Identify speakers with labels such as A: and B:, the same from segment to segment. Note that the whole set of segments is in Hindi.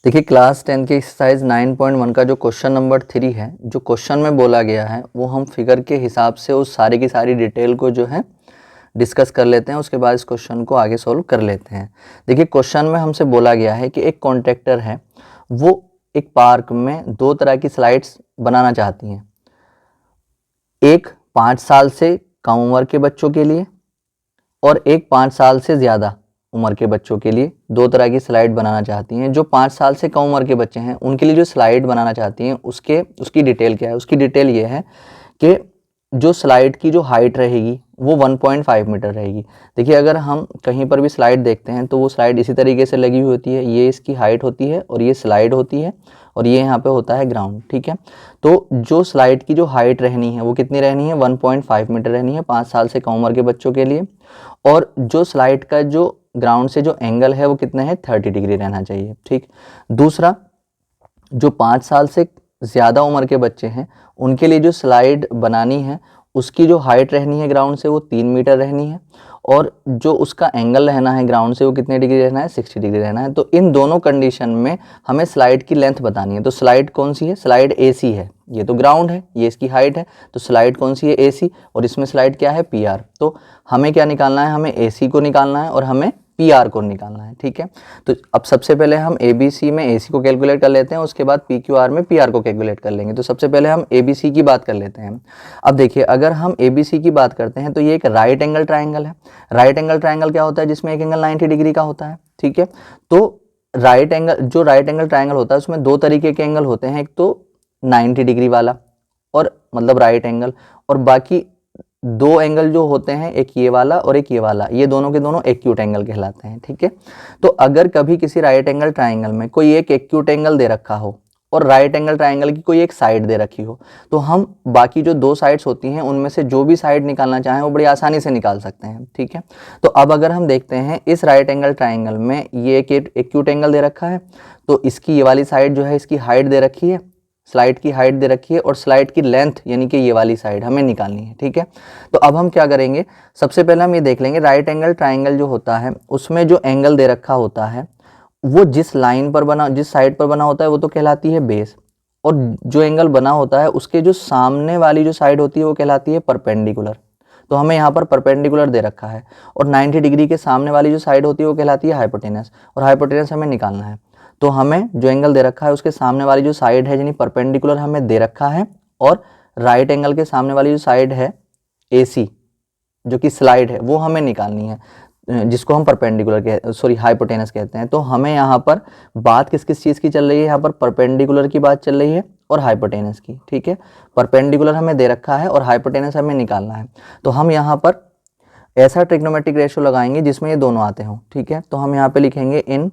A: देखिए क्लास 10 के एक्सरसाइज 9.1 का जो क्वेश्चन नंबर 3 है, जो क्वेश्चन में बोला गया है वो हम फिगर के हिसाब से उस सारी की सारी डिटेल को जो है डिस्कस कर लेते हैं। उसके बाद इस क्वेश्चन को आगे सॉल्व कर लेते हैं। देखिए क्वेश्चन में हमसे बोला गया है कि एक कॉन्ट्रैक्टर है, वो एक पार्क में दो तरह की स्लाइड्स बनाना चाहती हैं। एक 5 साल से कम उम्र के बच्चों के लिए और एक 5 साल से ज़्यादा उम्र के बच्चों के लिए दो तरह की स्लाइड बनाना चाहती हैं। जो 5 साल से कम उम्र के बच्चे हैं उनके लिए जो स्लाइड बनाना चाहती हैं उसकी डिटेल क्या है। उसकी डिटेल ये है कि जो स्लाइड की जो हाइट रहेगी वो 1.5 मीटर रहेगी। देखिए अगर हम कहीं पर भी स्लाइड देखते हैं तो वो स्लाइड इसी तरीके से लगी हुई होती है। ये इसकी हाइट होती है और ये स्लाइड होती है और ये यहाँ पे होता है ग्राउंड। ठीक है, तो जो स्लाइड की जो हाइट रहनी है वो कितनी रहनी है, 1.5 मीटर रहनी है 5 साल से कम उम्र के बच्चों के लिए। और जो स्लाइड का जो ग्राउंड से जो एंगल है वो कितना है, 30 डिग्री रहना चाहिए। ठीक, दूसरा जो 5 साल से ज़्यादा उम्र के बच्चे हैं उनके लिए जो स्लाइड बनानी है उसकी जो हाइट रहनी है ग्राउंड से वो 3 मीटर रहनी है और जो उसका एंगल रहना है ग्राउंड से वो कितने डिग्री रहना है, 60 डिग्री रहना है। तो इन दोनों कंडीशन में हमें स्लाइड की लेंथ बतानी है। तो स्लाइड कौन सी है, स्लाइड एसी है, ये तो ग्राउंड है, ये इसकी हाइट है। तो स्लाइड कौन सी है, एसी, और इसमें स्लाइड क्या है, पीआर। तो हमें क्या निकालना है, हमें एसी को निकालना है और हमें पीआर को निकालना है। ठीक है, तो अब सबसे पहले हम एबीसी में एसी को कैलकुलेट कर लेते हैं, उसके बाद पीक्यूआर में पीआर को कैलकुलेट कर लेंगे। तो सबसे पहले हम एबीसी की बात कर लेते हैं। अब देखिए अगर हम एबीसी की बात करते हैं तो ये एक राइट एंगल ट्राइंगल है। राइट एंगल ट्राइंगल क्या होता है, जिसमें एक एंगल 90 डिग्री का होता है। ठीक है, तो राइट एंगल ट्राइंगल होता है उसमें दो तरीके के एंगल होते हैं, एक तो 90 डिग्री वाला और मतलब राइट एंगल, और बाकी दो एंगल जो होते हैं, एक ये वाला और एक ये वाला, ये दोनों के दोनों एक्यूट एंगल कहलाते हैं। ठीक है, तो अगर कभी किसी राइट एंगल ट्राइंगल में कोई एक एक्यूट एंगल दे रखा हो और राइट एंगल ट्राइंगल की कोई एक साइड दे रखी हो तो हम बाकी जो दो साइड्स होती हैं उनमें से जो भी साइड निकालना चाहें वो बड़ी आसानी से निकाल सकते हैं। ठीक है, तो अब अगर हम देखते हैं इस राइट एंगल ट्राइंगल में ये एक एक्यूट एंगल दे रखा है, तो इसकी ये वाली साइड जो है इसकी हाइट दे रखी है, स्लाइड की हाइट दे रखी है और स्लाइड की लेंथ यानी कि ये वाली साइड हमें निकालनी है। ठीक है, तो अब हम क्या करेंगे, सबसे पहले हम ये देख लेंगे राइट एंगल ट्राइंगल जो होता है उसमें जो एंगल दे रखा होता है वो जिस लाइन पर बना, जिस साइड पर बना होता है वो तो कहलाती है बेस, और जो एंगल बना होता है उसके जो सामने वाली जो साइड होती है वो कहलाती है परपेंडिकुलर। तो हमें यहाँ पर परपेंडिकुलर दे रखा है और 90 डिग्री के सामने वाली जो साइड होती है वो कहलाती है हाइपोटेनस, और हाइपोटेनस हमें निकालना है। तो हमें जो एंगल दे रखा है उसके सामने वाली जो साइड है यानी परपेंडिकुलर हमें दे रखा है, और राइट एंगल के सामने वाली जो साइड है एसी जो कि स्लाइड है वो हमें निकालनी है, जिसको हम हाइपोटेनस कहते हैं। तो हमें यहाँ पर बात किस किस चीज़ की चल रही है, यहाँ पर परपेंडिकुलर की बात चल रही है और हाइपोटेनस की। ठीक है, परपेंडिकुलर हमें दे रखा है और हाइपोटेनस हमें निकालना है। तो हम यहाँ पर ऐसा ट्रिग्नोमेट्रिक रेशियो लगाएंगे जिसमें ये दोनों आते हों। ठीक है, तो हम यहाँ पे लिखेंगे इन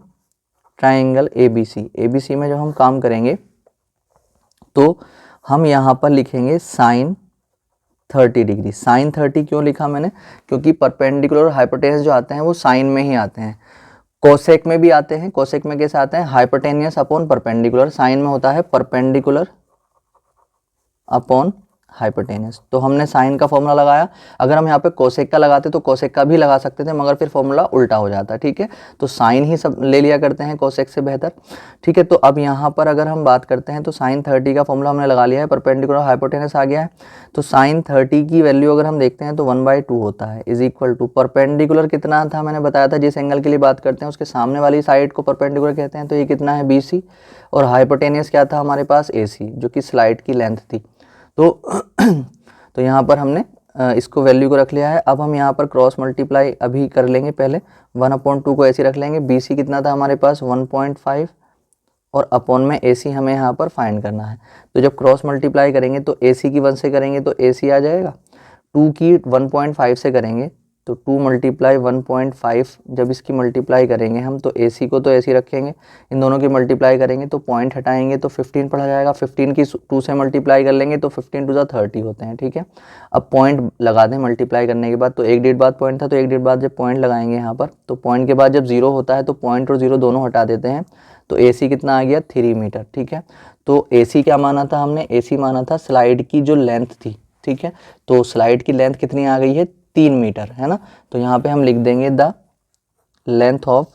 A: ट्राइंगल एबीसी। एबीसी में जब हम काम करेंगे तो हम यहाँ पर लिखेंगे साइन 30 डिग्री। साइन 30 क्यों लिखा मैंने, क्योंकि परपेंडिकुलर और हाइपोटेनस जो आते हैं वो साइन में ही आते हैं। कोसेक में भी आते हैं, कोसेक में कैसे आते हैं, हाइपोटेनियस अपॉन परपेंडिकुलर। साइन में होता है परपेंडिकुलर अपॉन हाइपोटेनस। तो हमने साइन का फॉर्मूला लगाया, अगर हम यहाँ पे कोसेक का लगाते तो कोसेक का भी लगा सकते थे मगर फिर फॉर्मूला उल्टा हो जाता। ठीक है, तो साइन ही सब ले लिया करते हैं कोसेक से बेहतर। ठीक है, तो अब यहाँ पर अगर हम बात करते हैं तो साइन 30 का फॉर्मूला हमने लगा लिया है, परपेंडिकुलर हाइपोटेनस आ गया है। तो साइन 30 की वैल्यू अगर हम देखते हैं तो 1/2 होता है, इज इक्वल टू परपेंडिकुलर कितना था, मैंने बताया था जिस एंगल के लिए बात करते हैं उसके सामने वाली साइड को परपेंडिकुलर कहते हैं, तो ये कितना है, BC, और हाइपोटेनियस क्या था हमारे पास, AC, जो कि स्लाइड की लेंथ थी। तो यहाँ पर हमने इसको वैल्यू को रख लिया है। अब हम यहाँ पर क्रॉस मल्टीप्लाई अभी कर लेंगे, पहले 1/2 को ऐसे रख लेंगे। BC कितना था हमारे पास 1.5 और अपॉन में AC हमें यहाँ पर फाइंड करना है। तो जब क्रॉस मल्टीप्लाई करेंगे तो AC की 1 से करेंगे तो AC आ जाएगा, 2 की 1.5 से करेंगे तो 2 × 1.5, जब इसकी मल्टीप्लाई करेंगे हम तो AC को तो ऐसे रखेंगे, इन दोनों की मल्टीप्लाई करेंगे तो पॉइंट हटाएंगे तो 15 पड़ा जाएगा। 15 की 2 से मल्टीप्लाई कर लेंगे तो 15 × 30 होते हैं। ठीक है, अब पॉइंट लगा दें मल्टीप्लाई करने के बाद, तो एक डेढ़ बाद पॉइंट था तो एक डेढ़ बाद जब पॉइंट लगाएंगे यहाँ पर तो पॉइंट के बाद जब 0 होता है तो पॉइंट और 0 दोनों हटा देते हैं, तो AC कितना आ गया, 3 मीटर। ठीक है, तो AC क्या माना था हमने, AC माना था स्लाइड की जो लेंथ थी। ठीक है, तो स्लाइड की लेंथ कितनी आ गई है, 3 मीटर, है ना। तो यहाँ पे हम लिख देंगे the length of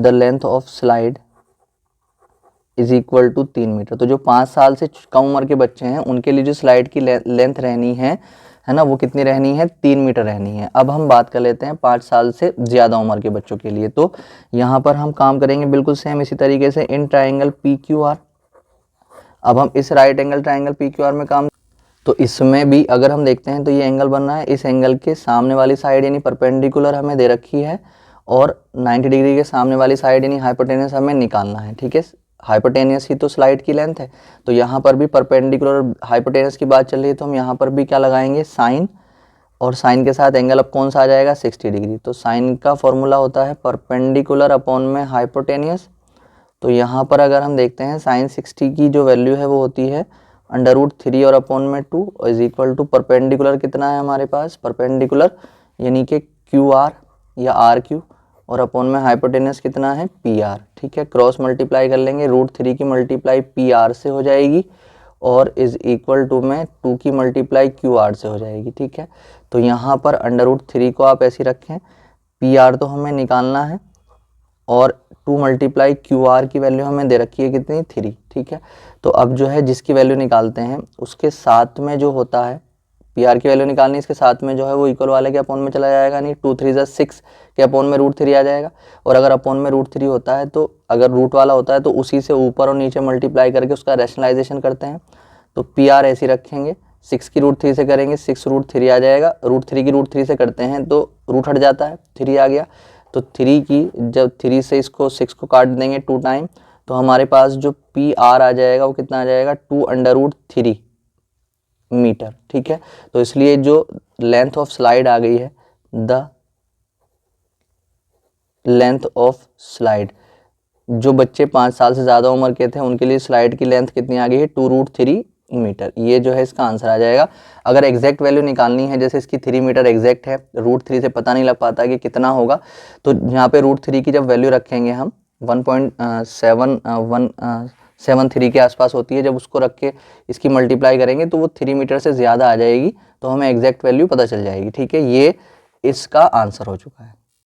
A: the length of slide is equal to 3 metre. तो जो 5 साल से कम उम्र के बच्चे हैं उनके लिए जो स्लाइड की लेंथ रहनी है ना, वो कितनी रहनी है, 3 मीटर रहनी है। अब हम बात कर लेते हैं 5 साल से ज़्यादा उम्र के बच्चों के लिए। तो यहाँ पर हम काम करेंगे बिल्कुल सेम इसी तरीके से in triangle P Q R. अब हम इस right angle triangle P Q R में काम, तो इसमें भी अगर हम देखते हैं तो ये एंगल बन रहा है, इस एंगल के सामने वाली साइड यानी परपेंडिकुलर हमें दे रखी है और 90 डिग्री के सामने वाली साइड यानी हाइपोटेनस हमें निकालना है। ठीक है, हाइपोटेनियस ही तो स्लाइड की लेंथ है, तो यहाँ पर भी परपेंडिकुलर हाइपोटेनस की बात चल रही है, तो हम यहाँ पर भी क्या लगाएंगे, साइन, और साइन के साथ एंगल अब कौन सा आ जाएगा, 60 डिग्री। तो साइन का फॉर्मूला होता है परपेंडिकुलर अपॉन में हाइपोटेनियस। तो यहाँ पर अगर हम देखते हैं साइन 60 की जो वैल्यू है वो होती है √3 और अपॉन में 2 इज इक्वल टू परपेंडिकुलर कितना है हमारे पास, परपेंडिकुलर यानी कि क्यू आर या आर क्यू, और अपॉन में हाइपोटेनस कितना है, पी आर। ठीक है, क्रॉस मल्टीप्लाई कर लेंगे, √3 की मल्टीप्लाई पी आर से हो जाएगी और इज इक्वल टू में 2 की मल्टीप्लाई क्यू आर से हो जाएगी। ठीक है, तो यहाँ पर √3 को आप ऐसे रखें, पी आर तो हमें निकालना है और 2 मल्टीप्लाई क्यू आर की वैल्यू हमें दे रखी है कितनी, 3। ठीक है, तो अब जो है जिसकी वैल्यू निकालते हैं उसके साथ में जो होता है, पी आर की वैल्यू निकालनी, इसके साथ में जो है वो इक्वल वाले के अपॉन में चला जाएगा, नहीं 2 3 6 के अपॉन में √3 आ जाएगा। और अगर अपॉन में √3 होता है तो अगर रूट वाला होता है तो उसी से ऊपर और नीचे मल्टीप्लाई करके उसका रैशनलाइजेशन करते हैं। तो पी आर ऐसे रखेंगे, 6 की √3 से करेंगे 6 √3 आ जाएगा, √3 की √3 से करते हैं तो रूट हट जाता है, 3 आ गया। तो 3 की जब 3 से इसको 6 को काट देंगे 2 टाइम, तो हमारे पास जो पी आर आ जाएगा वो कितना आ जाएगा, 2√3 मीटर। ठीक है, तो इसलिए जो लेंथ ऑफ स्लाइड आ गई है, द लेंथ ऑफ स्लाइड, जो बच्चे 5 साल से ज़्यादा उम्र के थे उनके लिए स्लाइड की लेंथ कितनी आ गई है, 2√3 मीटर। ये जो है इसका आंसर आ जाएगा। अगर एग्जैक्ट वैल्यू निकालनी है, जैसे इसकी 3 मीटर एग्जैक्ट है, √3 से पता नहीं लग पाता कि कितना होगा, तो यहाँ पे √3 की जब वैल्यू रखेंगे हम 1.7173 के आसपास होती है, जब उसको रख के इसकी मल्टीप्लाई करेंगे तो वो 3 मीटर से ज़्यादा आ जाएगी, तो हमें एग्जैक्ट वैल्यू पता चल जाएगी। ठीक है, ये इसका आंसर हो चुका है।